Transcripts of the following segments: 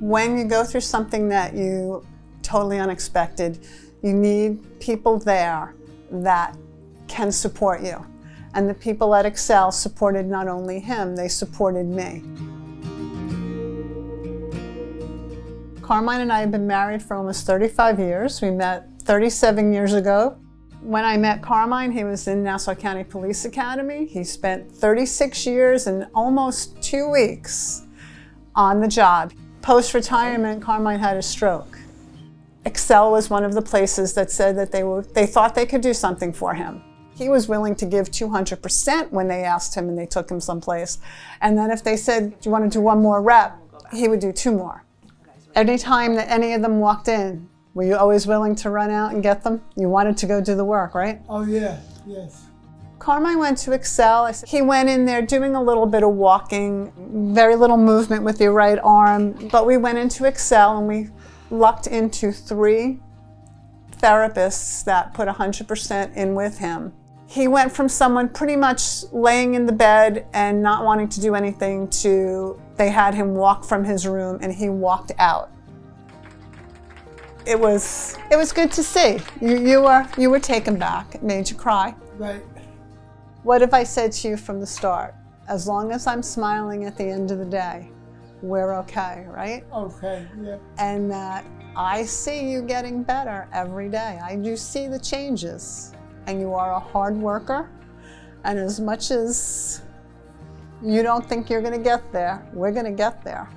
When you go through something that you totally unexpected, you need people there that can support you. And the people at Excel supported not only him, they supported me. Carmine and I have been married for almost 35 years. We met 37 years ago. When I met Carmine, he was in Nassau County Police Academy. He spent 36 years and almost 2 weeks on the job. Post-retirement, Carmine had a stroke. Excel was one of the places that said that they thought they could do something for him. He was willing to give 200% when they asked him and they took him someplace. And then if they said, do you want to do one more rep, he would do 2 more. Anytime that any of them walked in, were you always willing to run out and get them? You wanted to go do the work, right? Oh yeah, yes. Carmine went to Excel. He went in there doing a little bit of walking, very little movement with the right arm. But we went into Excel and we lucked into 3 therapists that put 100% in with him. He went from someone pretty much laying in the bed and not wanting to do anything to they had him walk from his room and he walked out. It was good to see. You were taken back. It made you cry. Right. What if I said to you from the start, as long as I'm smiling at the end of the day, we're okay, right? Okay, yeah. And that I see you getting better every day. I do see the changes. And you are a hard worker. And as much as you don't think you're going to get there, we're going to get there.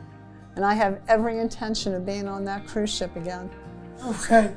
And I have every intention of being on that cruise ship again. Okay.